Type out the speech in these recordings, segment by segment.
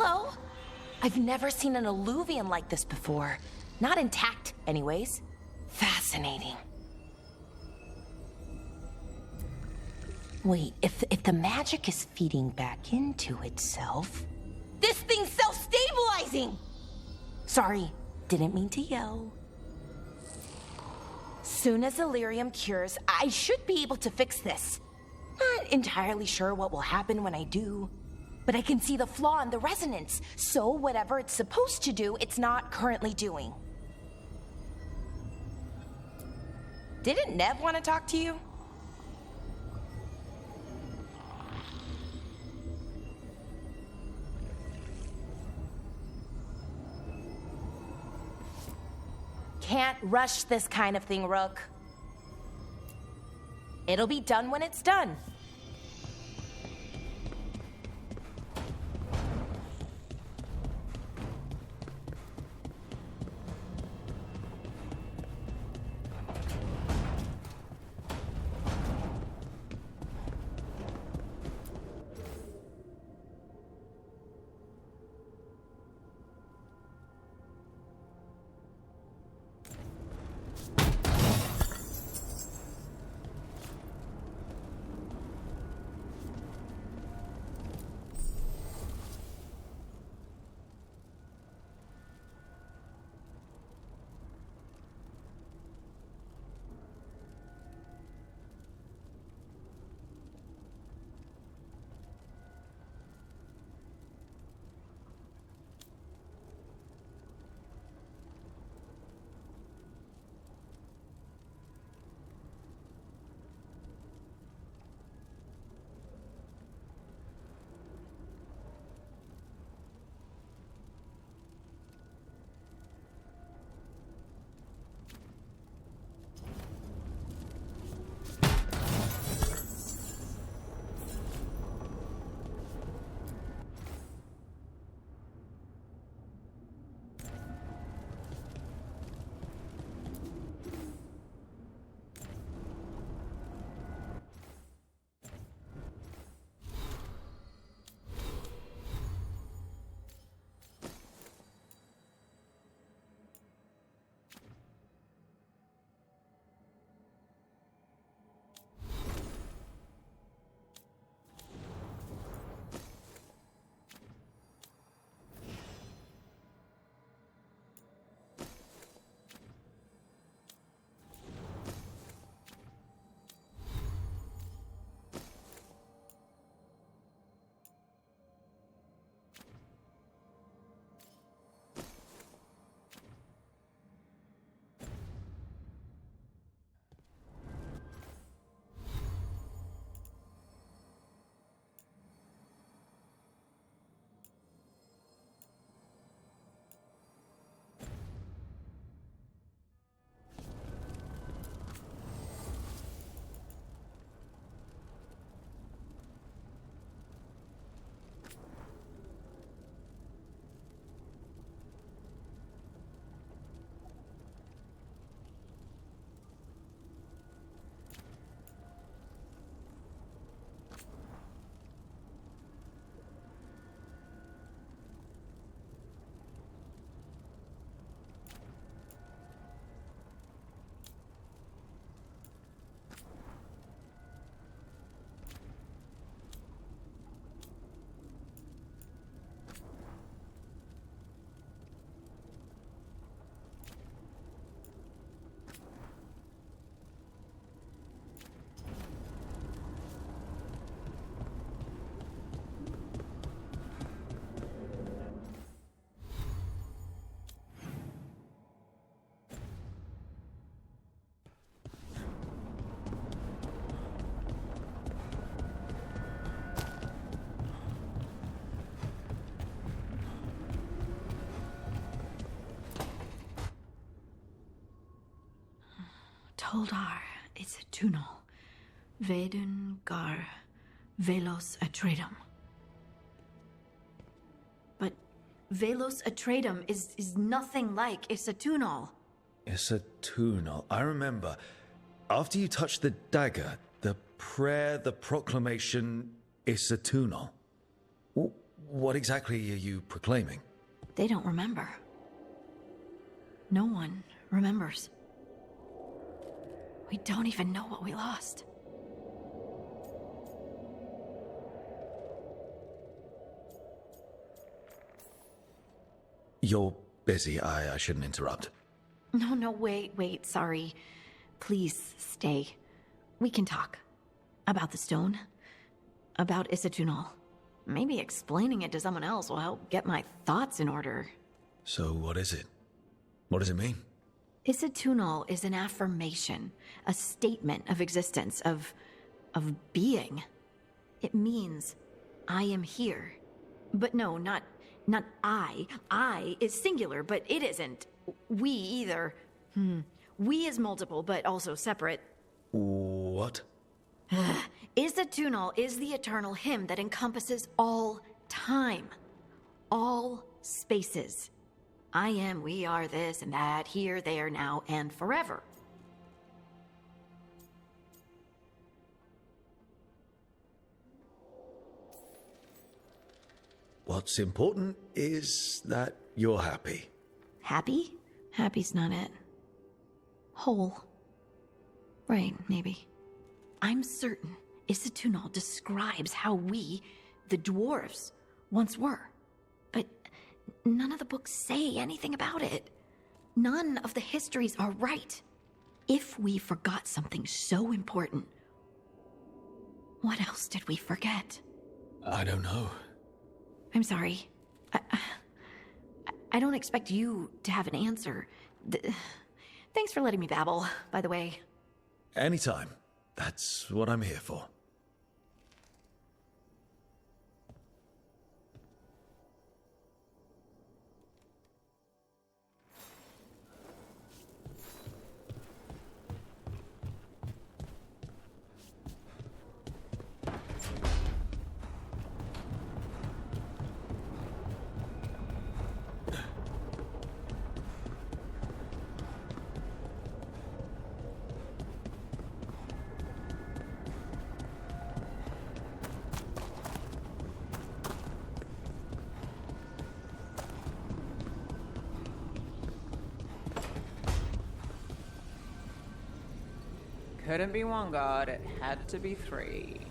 Hello. I've never seen an alluvian like this before. Not intact, anyways. Fascinating. Wait, if the magic is feeding back into itself... This thing's self-stabilizing! Sorry, didn't mean to yell. Soon as Illyrium cures, I should be able to fix this. Not entirely sure what will happen when I do. But I can see the flaw in the resonance, so whatever it's supposed to do, it's not currently doing. Didn't Nev want to talk to you? Can't rush this kind of thing, Rook. It'll be done when it's done. Toldar, it's a tunnel. Veilguard, Velos Atreitum. But Velos Atreitum is nothing like Isatunal. Isatunal. I remember. After you touched the dagger, the prayer, the proclamation, Isatunal. What exactly are you proclaiming? They don't remember. No one remembers. We don't even know what we lost. You're busy. I shouldn't interrupt. No, wait, sorry. Please stay. We can talk. About the stone. About Isatunal. Maybe explaining it to someone else will help get my thoughts in order. So what is it? What does it mean? Isatunal is an affirmation, a statement of existence, of being. It means, I am here. But no, not I. I is singular, but it isn't. We either. We is multiple, but also separate. What? Isatunal is the eternal hymn that encompasses all time. All spaces. I am, we are, this and that, here, there, now, and forever. What's important is that you're happy. Happy? Happy's not it. Whole. Right, maybe. I'm certain Isatunal describes how we, the dwarves, once were. But none of the books say anything about it. None of the histories are right. If we forgot something so important, what else did we forget? I don't know. I'm sorry. I don't expect you to have an answer. Thanks for letting me babble, by the way. Anytime. That's what I'm here for. Couldn't be one god, it had to be three.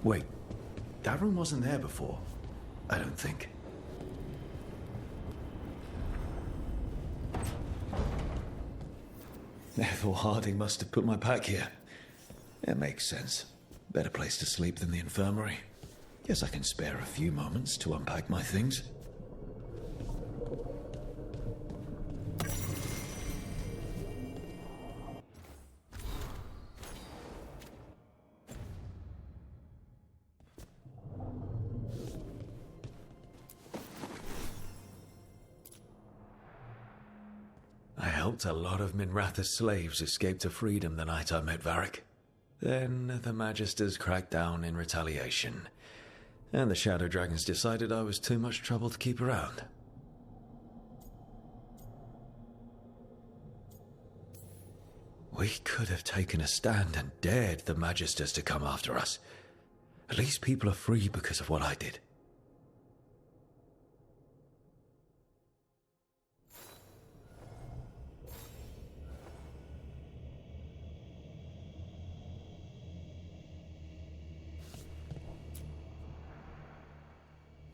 Wait, that room wasn't there before. I don't think. Ethel Harding must have put my pack here. It makes sense. Better place to sleep than the infirmary. Guess I can spare a few moments to unpack my things. helped a lot of Minratha's slaves escape to freedom the night I met Varric. Then the Magisters cracked down in retaliation, and the Shadow Dragons decided I was too much trouble to keep around. We could have taken a stand and dared the Magisters to come after us. At least people are free because of what I did.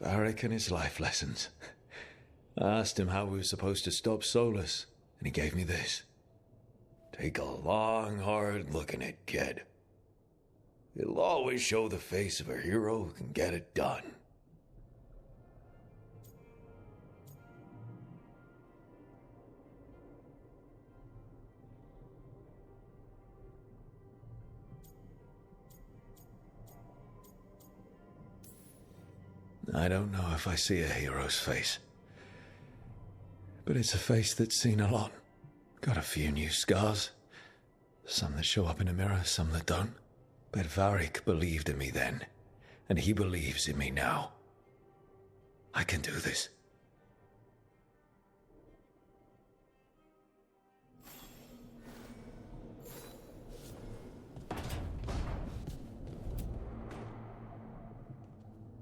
Varric and his life lessons. I asked him how we were supposed to stop Solus, and he gave me this. Take a long, hard look at it, kid. It'll always show the face of a hero who can get it done. I don't know if I see a hero's face, but it's a face that's seen a lot. Got a few new scars. Some that show up in a mirror, some that don't. But Varric believed in me then, and he believes in me now. I can do this.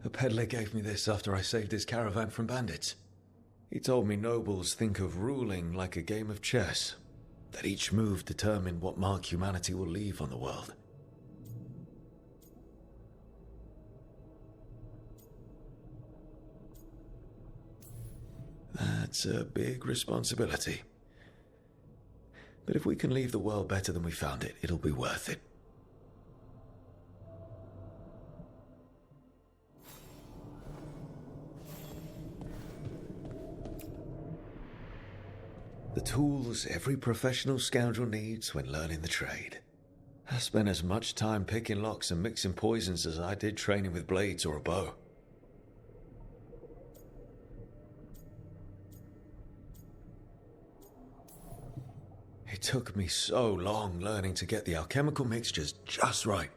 A peddler gave me this after I saved his caravan from bandits. He told me nobles think of ruling like a game of chess, that each move determined what mark humanity will leave on the world. That's a big responsibility. But if we can leave the world better than we found it, it'll be worth it. The tools every professional scoundrel needs when learning the trade. I spent as much time picking locks and mixing poisons as I did training with blades or a bow. It took me so long learning to get the alchemical mixtures just right.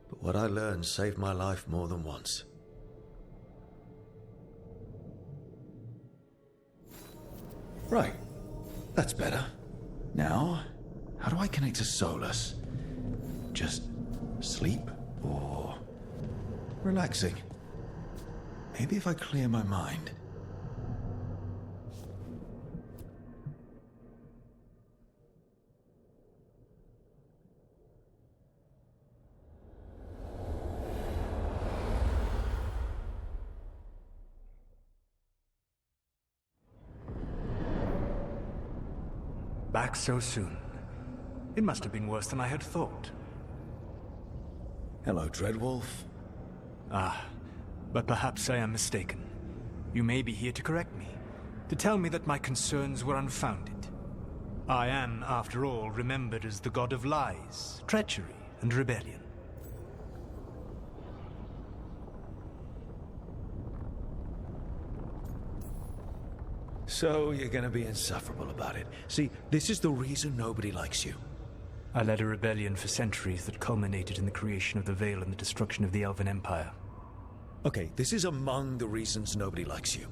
But what I learned saved my life more than once. Right. That's better. Now, how do I connect to Solus? Just sleep or relaxing? Maybe if I clear my mind. Back so soon. It must have been worse than I had thought. Hello, Dreadwolf. Ah, but perhaps I am mistaken. You may be here to correct me, to tell me that my concerns were unfounded. I am, after all, remembered as the god of lies, treachery, and rebellion. So you're gonna be insufferable about it. See, this is the reason nobody likes you. I led a rebellion for centuries that culminated in the creation of the Veil and the destruction of the Elven Empire. Okay, this is among the reasons nobody likes you.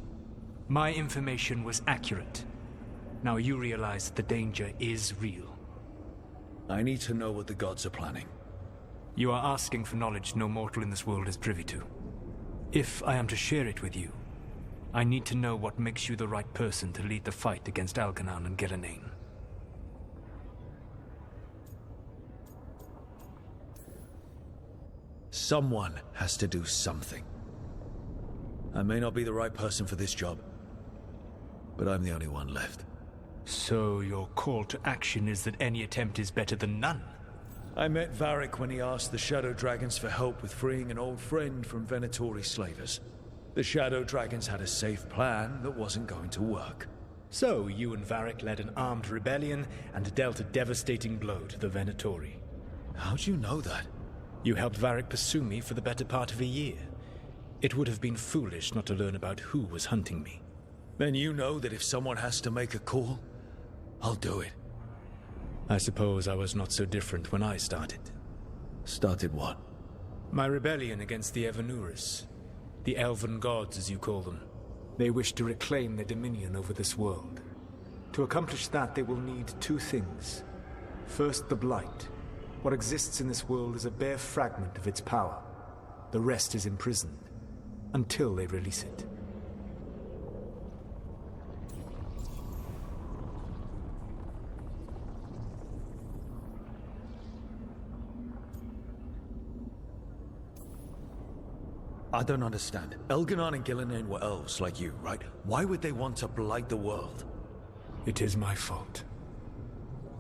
My information was accurate. Now you realize that the danger is real. I need to know what the gods are planning. You are asking for knowledge no mortal in this world is privy to. If I am to share it with you, I need to know what makes you the right person to lead the fight against Algernon and Ghilanane. Someone has to do something. I may not be the right person for this job, but I'm the only one left. So your call to action is that any attempt is better than none? I met Varric when he asked the Shadow Dragons for help with freeing an old friend from Venatori slavers. The Shadow Dragons had a safe plan that wasn't going to work. So you and Varric led an armed rebellion and dealt a devastating blow to the Venatori. How'd you know that? You helped Varric pursue me for the better part of a year. It would have been foolish not to learn about who was hunting me. Then you know that if someone has to make a call, I'll do it. I suppose I was not so different when I started. Started what? My rebellion against the Evanuris. The elven gods, as you call them. They wish to reclaim their dominion over this world. To accomplish that, they will need two things. First, the Blight. What exists in this world is a bare fragment of its power. The rest is imprisoned, until they release it. I don't understand. Elganon and Gillinan were elves like you, right? Why would they want to blight the world? It is my fault.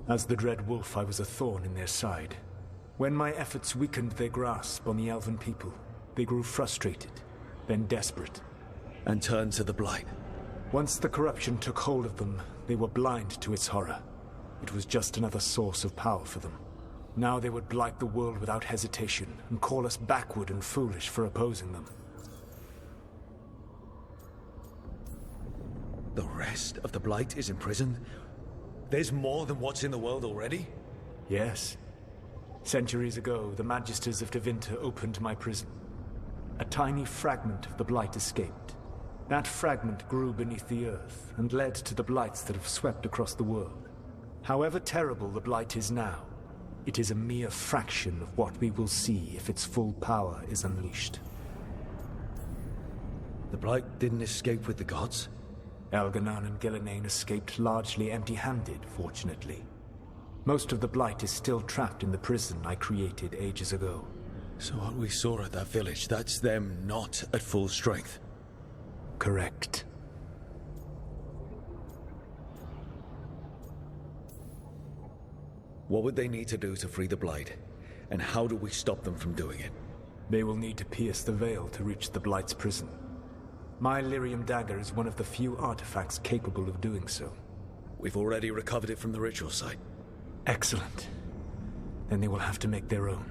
As the Dread Wolf, I was a thorn in their side. When my efforts weakened their grasp on the elven people, they grew frustrated, then desperate. And turned to the Blight. Once the corruption took hold of them, they were blind to its horror. It was just another source of power for them. Now they would blight the world without hesitation, and call us backward and foolish for opposing them. The rest of the Blight is imprisoned? There's more than what's in the world already? Yes. Centuries ago, the Magisters of Tevinter opened my prison. A tiny fragment of the Blight escaped. That fragment grew beneath the earth, and led to the Blights that have swept across the world. However terrible the Blight is now, it is a mere fraction of what we will see if its full power is unleashed. The Blight didn't escape with the gods? Elganon and Gillinan escaped largely empty-handed, fortunately. Most of the Blight is still trapped in the prison I created ages ago. So what we saw at that village, that's them not at full strength? Correct. What would they need to do to free the Blight? And how do we stop them from doing it? They will need to pierce the veil to reach the Blight's prison. My Lyrium dagger is one of the few artifacts capable of doing so. We've already recovered it from the ritual site. Excellent. Then they will have to make their own.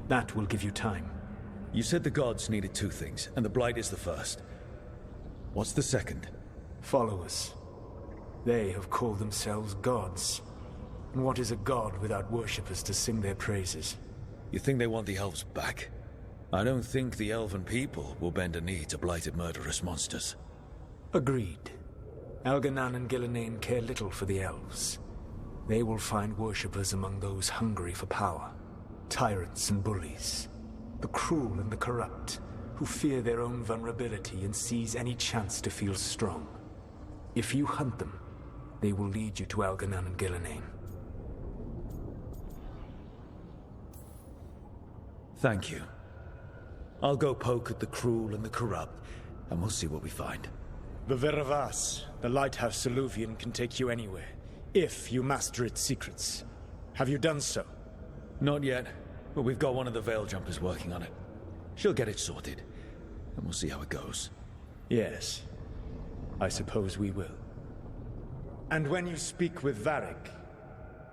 That will give you time. You said the gods needed two things, and the Blight is the first. What's the second? Followers. They have called themselves gods. And what is a god without worshippers to sing their praises? You think they want the elves back? I don't think the elven people will bend a knee to blighted murderous monsters. Agreed. Elganon and Gillinan care little for the elves. They will find worshippers among those hungry for power. Tyrants and bullies. The cruel and the corrupt, who fear their own vulnerability and seize any chance to feel strong. If you hunt them, they will lead you to Elganon and Gillinan. Thank you. I'll go poke at the cruel and the corrupt, and we'll see what we find. The Veravas, the lighthouse Soluvian, can take you anywhere, if you master its secrets. Have you done so? Not yet, but we've got one of the Veil Jumpers working on it. She'll get it sorted, and we'll see how it goes. Yes, I suppose we will. And when you speak with Varric,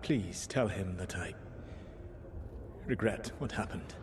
please tell him that I regret what happened.